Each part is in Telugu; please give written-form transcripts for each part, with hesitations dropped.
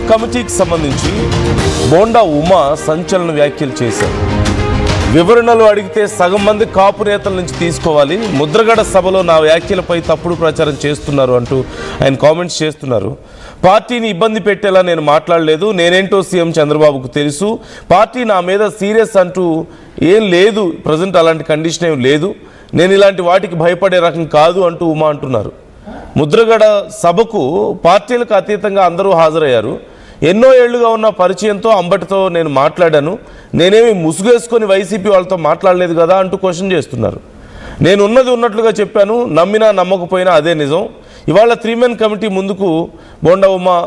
కమిటీకి సంబంధించి బోండా ఉమా సంచలన వ్యాఖ్యలు చేశారు. వివరణలు అడిగితే సగం మంది కాపు నేతల నుంచి తీసుకోవాలి, ముద్రగడ సభలో నా వ్యాఖ్యలపై తప్పుడు ప్రచారం చేస్తున్నారు అంటూ ఆయన కామెంట్స్ చేస్తున్నారు. పార్టీని ఇబ్బంది పెట్టేలా నేను మాట్లాడలేదు, నేనేంటో సీఎం చంద్రబాబుకు తెలుసు, పార్టీ నా మీద సీరియస్ అంటూ ఏం లేదు, ప్రజెంట్ అలాంటి కండిషన్ ఏం లేదు, నేను ఇలాంటి వాటికి భయపడే రకం కాదు అంటూ ఉమా అంటున్నారు. ముద్రగడ సభకు పార్టీలకు అతీతంగా అందరూ హాజరయ్యారు. ఎన్నో ఏళ్లుగా ఉన్న పరిచయంతో అంబటితో నేను మాట్లాడాను, నేనేమి ముసుగేసుకొని వైసీపీ వాళ్ళతో మాట్లాడలేదు కదా అంటూ క్వశ్చన్ చేస్తున్నారు. నేను ఉన్నది ఉన్నట్లుగా చెప్పాను, నమ్మినా నమ్మకపోయినా అదే నిజం. ఇవాళ 3 మెన్ కమిటీ ముందుకు బోండా ఉమా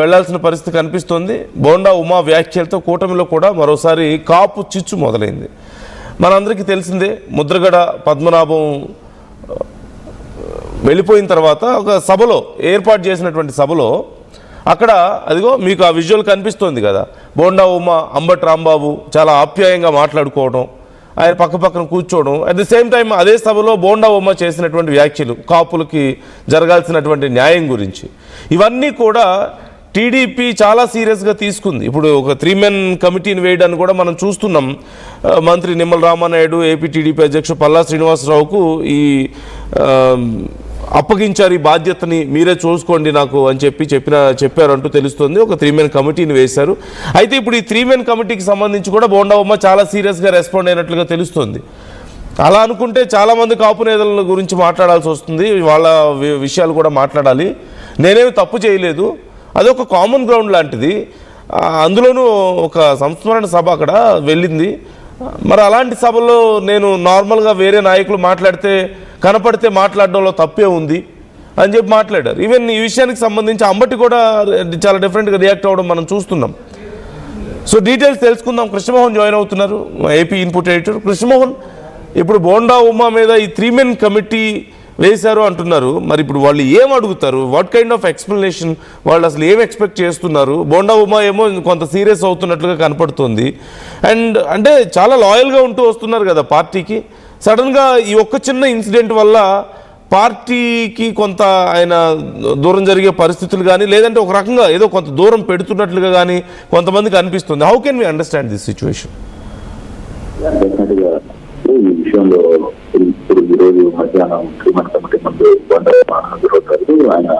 వెళ్లాల్సిన పరిస్థితి కనిపిస్తోంది. బోండా ఉమా వ్యాఖ్యలతో కూటమిలో కూడా మరోసారి కాపు చిచ్చు మొదలైంది. మనందరికీ తెలిసిందే, ముద్రగడ పద్మనాభం వెళ్ళిపోయిన తర్వాత ఒక సభలో ఏర్పాటు చేసినటువంటి సభలో అక్కడ అదిగో మీకు ఆ విజువల్ కనిపిస్తోంది కదా, బోండా ఉమా అంబటి రాంబాబు చాలా ఆప్యాయంగా మాట్లాడుకోవడం, ఆయన పక్కన కూర్చోవడం, అట్ ది సేమ్ టైం అదే సభలో బోండా ఉమా చేసినటువంటి వ్యాఖ్యలు కాపులకి జరగాల్సినటువంటి న్యాయం గురించి, ఇవన్నీ కూడా టీడీపీ చాలా సీరియస్గా తీసుకుంది. ఇప్పుడు ఒక 3 మెన్ కమిటీని వేయడాన్ని కూడా మనం చూస్తున్నాం. మంత్రి నిమ్మల రామానాయుడు, ఏపీ టీడీపీ అధ్యక్షుడు పల్లా శ్రీనివాసరావుకు ఈ అప్పగించారు ఈ బాధ్యతని, మీరే చూసుకోండి నాకు అని చెప్పారంటూ తెలుస్తుంది. ఒక 3 మెన్ కమిటీని వేశారు. అయితే ఇప్పుడు ఈ 3 మెన్ కమిటీకి సంబంధించి కూడా బోండా ఉమా చాలా సీరియస్గా రెస్పాండ్ అయినట్లుగా తెలుస్తుంది. అలా అనుకుంటే చాలామంది కాపు నేతల గురించి మాట్లాడాల్సి వస్తుంది, వాళ్ళ విషయాలు కూడా మాట్లాడాలి. నేనేమి తప్పు చేయలేదు, అదొక కామన్ గ్రౌండ్ లాంటిది, అందులోనూ ఒక సంస్మరణ సభ అక్కడ వెళ్ళింది. మరి అలాంటి సభలో నేను నార్మల్గా వేరే నాయకులు కనపడితే మాట్లాడడంలో తప్పే ఉంది అని చెప్పి మాట్లాడారు. ఈవెన్ ఈ విషయానికి సంబంధించి అంబటి కూడా చాలా డిఫరెంట్గా రియాక్ట్ అవ్వడం మనం చూస్తున్నాం. సో డీటెయిల్స్ తెలుసుకుందాం. కృష్ణమోహన్ జాయిన్ అవుతున్నారు, ఏపీ ఇన్పుట్ ఎడిటర్. కృష్ణమోహన్, ఇప్పుడు బోండా ఉమా మీద ఈ 3 మెన్ కమిటీ వేశారు అంటున్నారు, మరి ఇప్పుడు వాళ్ళు ఏం అడుగుతారు? What kind of explanation? వాళ్ళు అసలు ఏం ఎక్స్పెక్ట్ చేస్తున్నారు? బోండా ఉమా ఏమో కొంత సీరియస్ అవుతున్నట్లుగా కనపడుతుంది. అండ్ అంటే చాలా లాయల్గా ఉంటూ వస్తున్నారు కదా పార్టీకి. సడన్గా ఈ ఒక్క చిన్న ఇన్సిడెంట్ వల్ల పార్టీకి కొంత ఆయన దూరం జరిగే పరిస్థితులు కానీ, లేదంటే ఒక రకంగా ఏదో కొంత దూరం పెడుతున్నట్లుగా కానీ కొంతమందికి అనిపిస్తుంది. How can we understand this situation? ఈ విషయంలో ఇప్పుడు ఈరోజు మధ్యాహ్నం 3 మెన్ కమిటీ ముందు హాజరవుతారు. ఆయన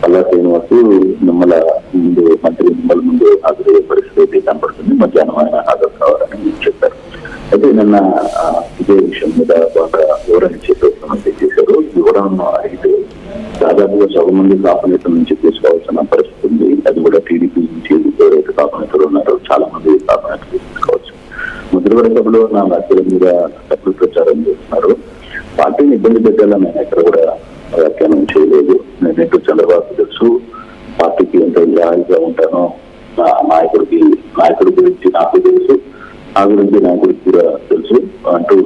పల్లా శ్రీనివాసు నిమ్మల ముందు, మంత్రి నిమ్మల ముందు హాజరయ్యే పరిస్థితి కనపడుతుంది. మధ్యాహ్నం ఆయన హాజరు కావాలని చెప్పారు. అయితే నిన్న ఇదే విషయం మీద బాగా వివరణ చేశారు. వివరణ అడిగితే దాదాపుగా సగం మంది కాపు నేతల నుంచి తీసుకోవాల్సిన పరిస్థితి ఉంది. అది కూడా టీడీపీ నుంచి ఎవరైతే కాపు నేతలు ఉన్నారో చాలా మంది కాపు నేతలు తీసుకోవచ్చు. ముద్రగడ సభలో నా వ్యాఖ్యల మీద తప్పుడు ప్రచారం చేస్తున్నారు. పార్టీని ఇబ్బంది పెట్టాలని నేను ఎక్కడ కూడా వ్యాఖ్యానం చేయలేదు. నేనేంటో చంద్రబాబు తెలుసు, పార్టీకి ఎంత జాయిగా ఉంటానో నాయకుడి గురించి నాకు తెలుసు, నా గురించి నాయకుడికి కూడా తెలుసు అంటూ,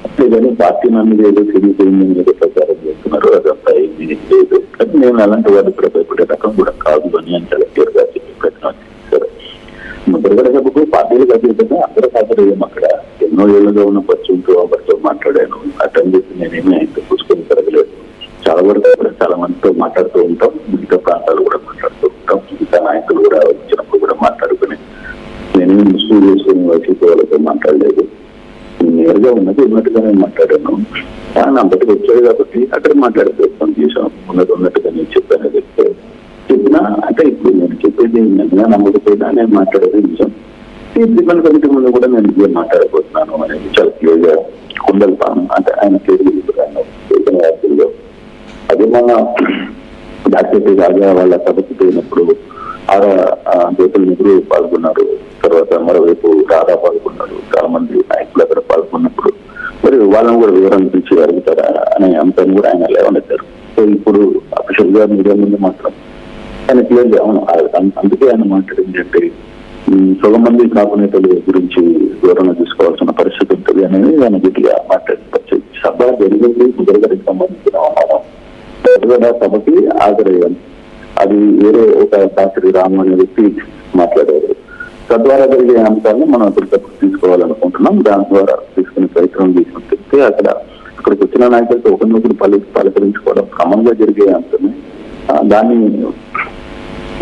అంతేగాని పార్టీ నన్ను ఏదో తెలియజేయండి మీద ప్రచారం చేస్తున్నారు. అదంతా ఏమీ లేదు. కానీ నేను అలాంటి వారికి కూడా భయపడే రకం కూడా కాదు అని చాలా క్లియర్గా చెప్పి ప్రయత్నం చేశారు. ముద్రగడ సభకు పార్టీలకు అతీతంగా అందరూ హాజరయ్యాం. అక్కడ ఎన్నో ఏళ్ళుగా ఉన్న పరిచయంతో వారితో మాట్లాడాను. అటెండ్ చేసి నేనేమీ ఆయనతో కూర్చొని తిరగలేదు. చాలా వరకు కూడా చాలా మందితో మాట్లాడుతూ ఉంటాం, మిగతా ప్రాంతాలు కూడా మాట్లాడుతూ ఉంటాం. మిగతా నాయకులు కూడా వచ్చినప్పుడు కూడా మాట్లాడుకుని నేనేమి ముసుగు చేసుకుని వైసీపీ వాళ్ళతో మాట్లాడలేదు. నేరుగా ఉన్నట్టుగానే మాట్లాడాను. కానీ అంబటికి వచ్చాడు కాబట్టి అక్కడ మాట్లాడే ప్రయత్నం చేశాం. ఉన్నట్టుగా నేను చెప్పాను. చెప్పినా అంటే ఇప్పుడు నేను చెప్పేది నిజంగా నమ్మకపోయినా నేను మాట్లాడేది నిజం. ఈ 3 మెన్ కమిటీ ముందు కూడా నేను ఇదే మాట్లాడబోతున్నాను అనేది చాలా క్లియర్గా కుండలిపాను. అంటే ఆయన వ్యాఖ్యల్లో అదే మన డాక్టర్ రాజా వాళ్ళ సభకు పోయినప్పుడు జ్యోతుల నెహ్రూ పాల్గొన్నారు. తర్వాత మరోవైపు రాధా పాల్గొన్నారు. చాలా మంది నాయకులు అక్కడ పాల్గొన్నప్పుడు మరి వాళ్ళని కూడా వివరణ పిలిచి అడుగుతారా అనే అంశాన్ని కూడా ఆయన లేవనెత్తారు. సో ఇప్పుడు అఫీషియల్ గా మీడియా ముందు మాత్రం ఆయన క్లియర్గా అవును, అందుకే ఆయన మాట్లాడింది అంటే సగం మంది కాపు నేతల గురించి వివరణ తీసుకోవాల్సిన పరిస్థితి ఉంటుంది అనేది ఆయన గట్టిగా మాట్లాడి సభ జరిగింది. ముద్రగడకి సంబంధించిన అవమానం ముద్రగడ సభకి హాజరయ్యాను. అది వేరే ఒక శాస్త్రి రాము అనే వ్యక్తి మాట్లాడారు. తద్వారా జరిగే అంశాలను మనం అప్పటికప్పుడు తీసుకోవాలనుకుంటున్నాం. దాని ద్వారా తీసుకునే ప్రయత్నం చేసినట్టు అక్కడికి వచ్చిన నాయకులతో ఒకరినొకరు పలకరించుకోవడం కామన్ గా జరిగే అంశమే. దాన్ని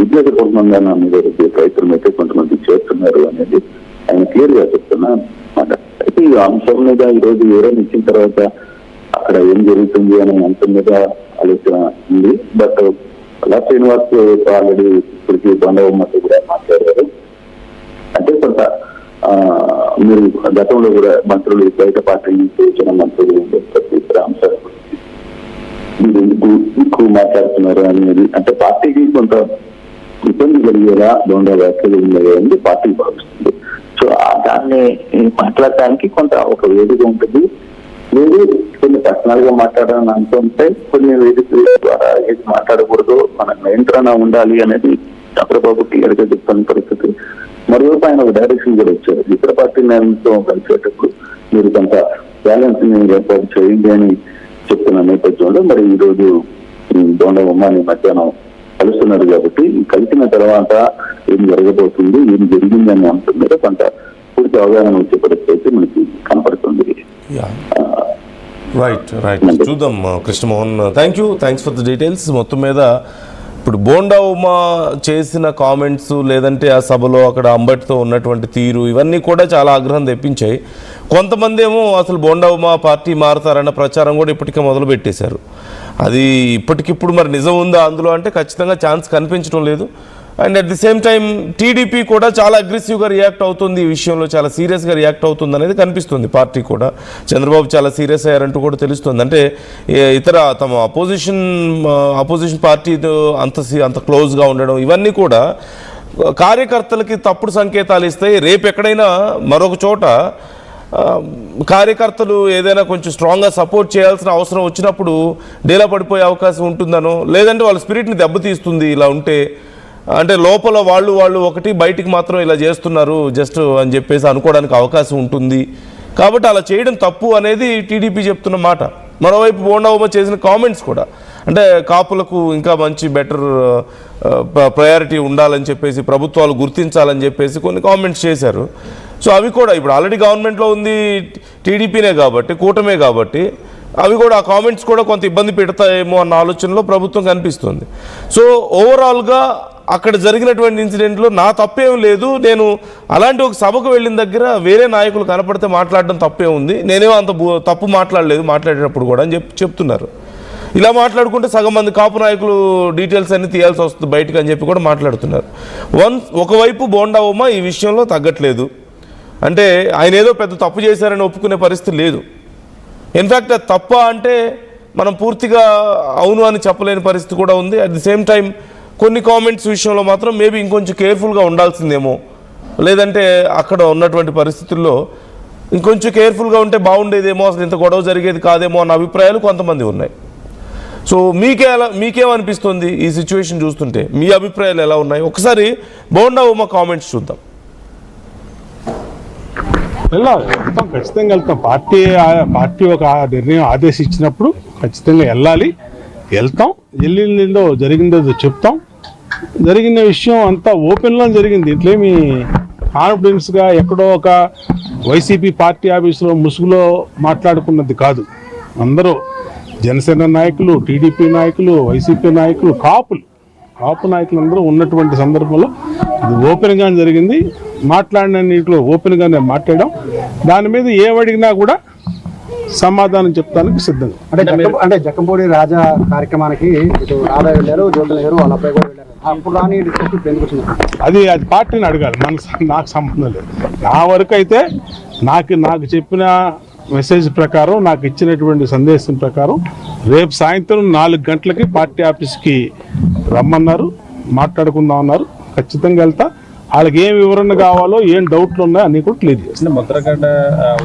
ఉద్యోగపూర్వకంగా నా మీద ప్రయత్నం అయితే కొంతమంది చేస్తున్నారు అనేది ఆయన క్లియర్ గా చెప్తున్నా మాట. అయితే ఈ అంశం మీద ఈ రోజు వివరణ ఇచ్చిన తర్వాత అక్కడ ఏం జరుగుతుంది అనే అంశం మీద ఆలోచన ఉంది. బట్ పల్లా శ్రీనివాస్ ఆల్రెడీ ఇప్పటికీ బండవమ్మతో కూడా మాట్లాడారు. అంటే కొంత మీరు గతంలో కూడా మంత్రులు బయట పార్టీ నుంచి వచ్చిన మంత్రులు ఇతర అంశాల గురించి మీరు ఎందుకు ఎక్కువ మాట్లాడుతున్నారు అనేది, అంటే పార్టీకి కొంత ఇబ్బంది కలిగేలా బోండా వ్యాఖ్యలు ఉన్నాయని పార్టీ భావిస్తుంది. సో దాన్ని మాట్లాడటానికి కొంత ఒక వేదిక ఉంటుంది. లేదు కొన్ని పర్సనల్ గా మాట్లాడాలని అనుకుంటే కొన్ని వేదికల ద్వారా ఏది మాట్లాడకూడదు, మన నియంత్రణ ఉండాలి అనేది చంద్రబాబు క్లియర్ గా చెప్తున్న పరిస్థితి. మరోవైపు ఆయన ఒక డైరెక్షన్ కూడా వచ్చారు, ఇతర పార్టీ నేతలతో కలిసేటప్పుడు మీరు కొంత బ్యాలెన్స్ ని ఏర్పాటు చేయండి అని చెప్తున్న నేపథ్యంలో మరి ఈ రోజు బోండా ఉమ్మాని మధ్యాహ్నం కలుస్తున్నారు కాబట్టి కలిసిన తర్వాత ఏం జరగబోతుంది, ఏం జరిగింది అనే అంశం మీద కొంత పూర్తి అవగాహన వచ్చే పరిస్థితి మనకి కనపడుతుంది. రైట్ చూద్దాం Krishnamohan. Thanks for the details. మొత్తం మీద ఇప్పుడు బోండా ఉమా చేసిన కామెంట్స్ లేదంటే ఆ సభలో అక్కడ అంబటితో ఉన్నటువంటి తీరు ఇవన్నీ కూడా చాలా ఆగ్రహం తెప్పించాయి. కొంతమంది ఏమో అసలు బోండా ఉమా పార్టీ మారుతారన్న ప్రచారం కూడా ఇప్పటికే మొదలు పెట్టేశారు. అది ఇప్పటికిప్పుడు మరి నిజం ఉందా అందులో అంటే ఖచ్చితంగా ఛాన్స్ కనిపించడం లేదు. And at the same time TDP కూడా చాలా అగ్రెసివ్గా రియాక్ట్ అవుతుంది, ఈ విషయంలో చాలా సీరియస్గా రియాక్ట్ అవుతుంది అనేది కనిపిస్తుంది. పార్టీ కూడా చంద్రబాబు చాలా సీరియస్ అయ్యారంటూ కూడా తెలుస్తుంది. అంటే ఇతర తమ అపోజిషన్ పార్టీతో అంత క్లోజ్గా ఉండడం ఇవన్నీ కూడా కార్యకర్తలకి తప్పుడు సంకేతాలు ఇస్తాయి. రేపు ఎక్కడైనా మరొక చోట కార్యకర్తలు ఏదైనా కొంచెం స్ట్రాంగ్గా సపోర్ట్ చేయాల్సిన అవసరం వచ్చినప్పుడు డేలా పడిపోయే అవకాశం ఉంటుందనో, లేదంటే వాళ్ళ స్పిరిట్ని దెబ్బతీస్తుంది ఇలా ఉంటే. అంటే లోపల వాళ్ళు ఒకటి బయటికి మాత్రం ఇలా చేస్తున్నారు జస్ట్ అని చెప్పేసి అనుకోవడానికి అవకాశం ఉంటుంది. కాబట్టి అలా చేయడం తప్పు అనేది టీడీపీ చెప్తున్న మాట. మరోవైపు బోండా ఉమా చేసిన కామెంట్స్ కూడా అంటే కాపులకు ఇంకా మంచి బెటర్ ప్రయారిటీ ఉండాలని చెప్పేసి, ప్రభుత్వాలు గుర్తించాలని చెప్పేసి కొన్ని కామెంట్స్ చేశారు. సో అవి కూడా ఇప్పుడు ఆల్రెడీ గవర్నమెంట్లో ఉంది టీడీపీనే కాబట్టి, కూటమే కాబట్టి అవి కూడా ఆ కామెంట్స్ కూడా కొంత ఇబ్బంది పెడతాయేమో అన్న ఆలోచనలో ప్రభుత్వం కనిపిస్తుంది. సో ఓవరాల్గా అక్కడ జరిగినటువంటి ఇన్సిడెంట్లో నా తప్పేం లేదు. నేను అలాంటి ఒక సభకు వెళ్ళిన దగ్గర వేరే నాయకులు కనపడితే మాట్లాడడం తప్పే ఉంది, నేనేమో అంత తప్పు మాట్లాడలేదు మాట్లాడేటప్పుడు కూడా అని చెప్తున్నారు. ఇలా మాట్లాడుకుంటే సగం మంది కాపు నాయకులు డీటెయిల్స్ అన్ని తీయాల్సి వస్తుంది బయటకు అని చెప్పి కూడా మాట్లాడుతున్నారు. ఒకవైపు బోండా ఉమా ఈ విషయంలో తగ్గట్లేదు, అంటే ఆయన ఏదో పెద్ద తప్పు చేశారని ఒప్పుకునే పరిస్థితి లేదు. ఇన్ఫ్యాక్ట్ అది తప్ప అంటే మనం పూర్తిగా అవును అని చెప్పలేని పరిస్థితి కూడా ఉంది. అట్ ది సేమ్ టైం కొన్ని కామెంట్స్ విషయంలో మాత్రం మేబీ ఇంకొంచెం కేర్ఫుల్గా ఉండాల్సిందేమో, లేదంటే అక్కడ ఉన్నటువంటి పరిస్థితుల్లో ఇంకొంచెం కేర్ఫుల్గా ఉంటే బాగుండేదేమో, అసలు ఇంత గొడవ జరిగేది కాదేమో అన్న అభిప్రాయాలు కొంతమంది ఉన్నాయి. సో మీకేమనిపిస్తుంది ఈ సిచ్యువేషన్ చూస్తుంటే? మీ అభిప్రాయాలు ఎలా ఉన్నాయి? ఒకసారి బోండా ఉమా కామెంట్స్ చూద్దాం. వెళ్తాం, ఖచ్చితంగా వెళ్తాం. పార్టీ ఒక నిర్ణయం ఆదేశించినప్పుడు ఖచ్చితంగా వెళ్తాం. వెళ్ళిందో జరిగిందో చెప్తాం. జరిగిన విషయం అంతా ఓపెన్లో జరిగింది. ఇట్లేమి కాన్ఫిడెన్స్గా ఎక్కడో ఒక వైసీపీ పార్టీ ఆఫీసులో ముసుగులో మాట్లాడుకున్నది కాదు. అందరూ జనసేన నాయకులు, టీడీపీ నాయకులు, వైసీపీ నాయకులు, కాపు నాయకులు అందరూ ఉన్నటువంటి సందర్భంలో ఇది ఓపెన్గా జరిగింది. మాట్లాడిన నీటిలో ఓపెన్గానే మాట్లాడాం. దాని మీద ఏమడిగినా కూడా సమాధానం చెప్తానికి సిద్ధంగా. అంటే జక్కంపూడి రాజా కార్యక్రమానికి ఇటు రాధా వెళ్ళారు, జ్యోతుల గారు వాళ్ళ అబ్బాయి కూడా వెళ్ళారు. అప్పుడు రాని అది పార్టీని అడగాలి, నాకు సంబంధం లేదు. నా వరకు అయితే నాకు చెప్పిన మెసేజ్ ప్రకారం, నాకు ఇచ్చినటువంటి సందేశం ప్రకారం రేపు సాయంత్రం 4 గంటలకి పార్టీ ఆఫీస్కి రమ్మన్నారు, మాట్లాడుకుందాం అన్నారు. ఖచ్చితంగా వెళ్తా. వాళ్ళకి ఏం వివరణ కావాలో, ఏం డౌట్లు ఉన్నాయో అన్ని కూడా క్లియర్ చేస్తాను. ముద్రగడ్డ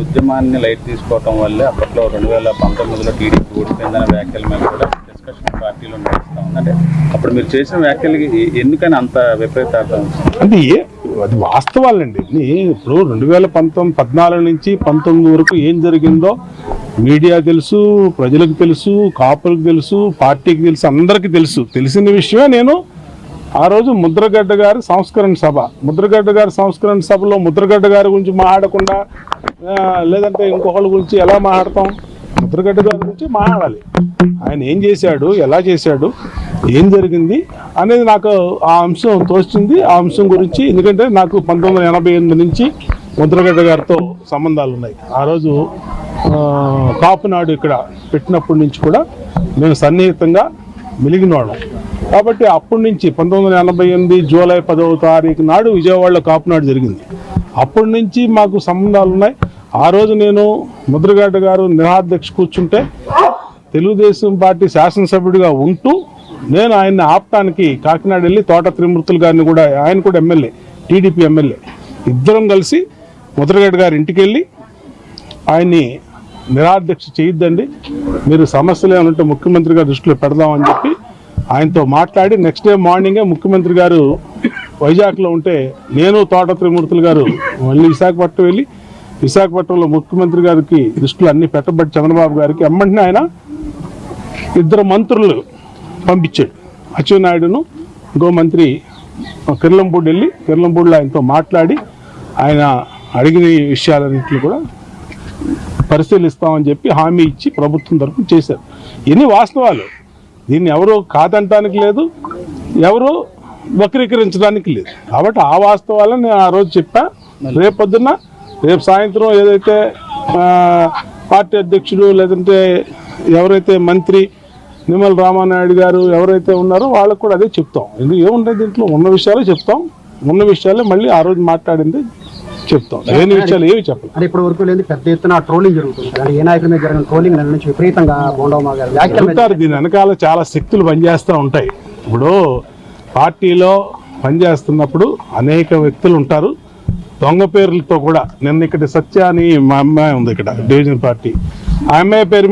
ఉద్యమాన్ని లైట్ తీసుకోవటం వల్లే అప్పట్లో 2019లో టీడీపీ ఓడిపోయిందనే వ్యాఖ్యల మీద కూడా డిస్కషన్ పార్టీలో నడుస్తూ ఉంది. అంటే అప్పుడు మీరు చేసిన వ్యాఖ్యలకి ఎందుకని అంత విపరీతార్థం? అంటే అది వాస్తవాలండి. ఇప్పుడు 2014 నుంచి 19 వరకు ఏం జరిగిందో మీడియా తెలుసు, ప్రజలకు తెలుసు, కాపులకు తెలుసు, పార్టీకి తెలుసు, అందరికీ తెలుసు. తెలిసిన విషయమే నేను ఆ రోజు ముద్రగడ్డ గారి సంస్కరణ సభలో ముద్రగడ్డ గారి గురించి మాట్లాడకుండా లేదంటే ఇంకొకళ్ళ గురించి ఎలా మాట్లాడతాం? ముద్రగడ్డ గారి గురించి మాట్లాడాలి. ఆయన ఏం చేశాడు, ఎలా చేశాడు, ఏం జరిగింది అనేది నాకు ఆ అంశం తోచింది. ఆ అంశం గురించి, ఎందుకంటే నాకు 1988 నుంచి ముద్రగడ్డ గారితో సంబంధాలు ఉన్నాయి. ఆ రోజు కాపునాడు ఇక్కడ పెట్టినప్పటి నుంచి కూడా మేము సన్నిహితంగా మెలిగినవాళ్ళం. కాబట్టి అప్పటి నుంచి 1988 జూలై 10వ తారీఖు నాడు విజయవాడలో కాపునాడు జరిగింది. అప్పటి నుంచి మాకు సంబంధాలు ఉన్నాయి. ఆ రోజు నేను ముద్రగడ్డ గారు నిరాధ్యక్ష కూర్చుంటే తెలుగుదేశం పార్టీ శాసనసభ్యుడిగా ఉంటూ నేను ఆయన్ని ఆపటానికి కాకినాడ వెళ్ళి తోట త్రిమూర్తులు గారిని కూడా, ఆయన కూడా ఎమ్మెల్యే, టీడీపీ ఎమ్మెల్యే, ఇద్దరం కలిసి ముద్రగడ్డ గారి ఇంటికి వెళ్ళి ఆయన్ని నిరాధ్యక్ష చేయొద్దండి, మీరు సమస్యలు ఏమంటే ముఖ్యమంత్రి గారి దృష్టిలో పెడదామని చెప్పి ఆయనతో మాట్లాడి నెక్స్ట్ డే మార్నింగే ముఖ్యమంత్రి గారు వైజాగ్లో ఉంటే నేను తోట త్రిమూర్తులు గారు మళ్ళీ విశాఖపట్నం వెళ్ళి విశాఖపట్నంలో ముఖ్యమంత్రి గారికి దృష్టిలో అన్ని పెట్టబట్టి చంద్రబాబు గారికి ఎమ్మంటే ఆయన ఇద్దరు మంత్రులు పంపించాడు. అచ్చెన్నాయుడును ఇంకో మంత్రి కిర్లంపూడి వెళ్ళి కిర్లంపూడిలో ఆయనతో మాట్లాడి ఆయన అడిగిన విషయాలన్నింటినీ కూడా పరిశీలిస్తామని చెప్పి హామీ ఇచ్చి ప్రభుత్వం తరఫున చేశారు. ఇన్ని వాస్తవాలు, దీన్ని ఎవరు కాదంటానికి లేదు, ఎవరు వక్రీకరించడానికి లేదు. కాబట్టి ఆ వాస్తవాలను నేను ఆ రోజు చెప్పా. రేపు సాయంత్రం ఏదైతే పార్టీ అధ్యక్షుడు లేదంటే ఎవరైతే మంత్రి నిమ్మల రామానాయుడు గారు ఎవరైతే ఉన్నారో వాళ్ళకు కూడా అదే చెప్తాం. ఎందుకు ఏముంటాయి దీంట్లో, ఉన్న విషయాలు చెప్తాం, ఉన్న విషయాలే మళ్ళీ ఆ రోజు మాట్లాడింది చెప్తాం, లేని విషయాలు ఏవి చెప్పాలి. అంటే ఇప్పటి వరకు లేదు పెద్ద ఎత్తున ట్రోలింగ్ జరుగుతుంది. అంటే ఏ నాయకుల మీద జరిగిన ట్రోలింగ్ నుంచి విపరీతంగా బోండమ్మ గారు చెప్తారు. దీని వెనకాల చాలా శక్తులు పనిచేస్తూ ఉంటాయి. ఇప్పుడు పార్టీలో పనిచేస్తున్నప్పుడు అనేక వ్యక్తులు ఉంటారు, దొంగ పేర్లతో కూడా. నిన్న ఇక్కడ సత్య అని మా అమ్మాయి ఉంది ఇక్కడ డివిజన్ పార్టీ, ఆ అమ్మాయి పేరు